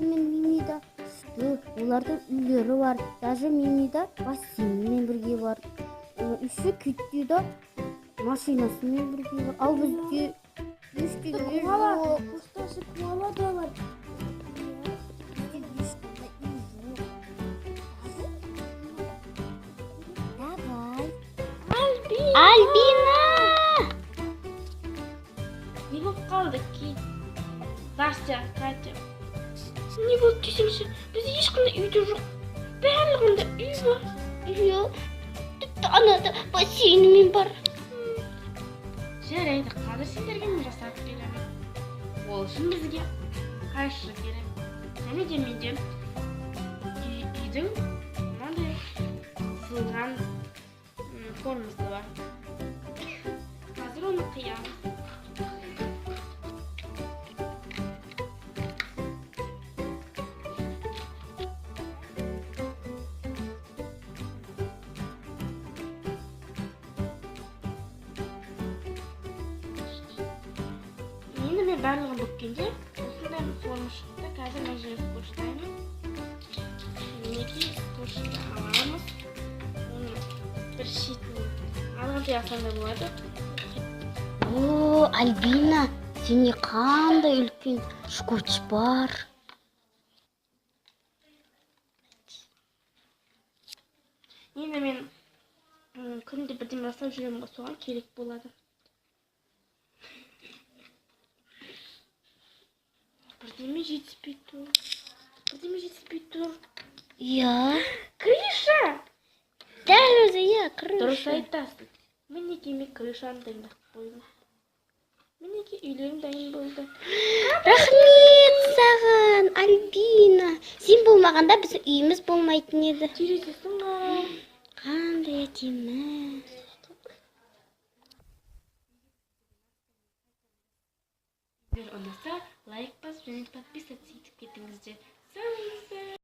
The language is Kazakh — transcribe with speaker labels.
Speaker 1: мен Мимида. Олардың үйлері бар. Даже Мимида бассейнімен бірге бар. Үші Киттида машинасымен бірге бар. Ал бізде ештеңе жоқ.
Speaker 2: Кустасы куала да бар.
Speaker 1: Давай.
Speaker 3: Альбина!
Speaker 2: Не болып қалды ки? Настя, Катя. Не болды десеңші? Бізде ешқандай үйде жоқ. Барлығында үй бар.
Speaker 3: Иә, тіпті анада бассейнімен бар.
Speaker 2: Жарайды, қазір сендерге мен жасап беремін. Ол үшін бізге қайшы керек. Және де менде үйдің мынандай сызылған формасы бар. Қазір оны қиямыз. Енді мен барлығын бүккенде осындай форма шықты. Қазір мына жерге қоштаймын. Мінекей қошты аламыз. Оны бір шетін алғандай алсам да болады.
Speaker 3: О, Альбина, сенде қандай үлкен шкаф бар.
Speaker 2: Енді мен күнде бірдеңе жасап жүремін ғой, соған керек болады. Бірдеме жетіспей тұр.
Speaker 3: Иә,
Speaker 2: Крыша!
Speaker 3: дәл өзі, иә,
Speaker 2: Дұрыс
Speaker 3: крыша.
Speaker 2: айтасың. Мінекей мен крышаны дайындап қойдым. Мінекей үйлерім дайын болды.
Speaker 3: Рахмет саған, Альбина. Сен болмағанда біздің үйіміз болмайтын еді.
Speaker 2: Терезесін қар.
Speaker 3: Қандай әдемі.
Speaker 2: Егер ұнаса, лайк басып және подписаться етіп кетіңіздер. Сау болыңыздар.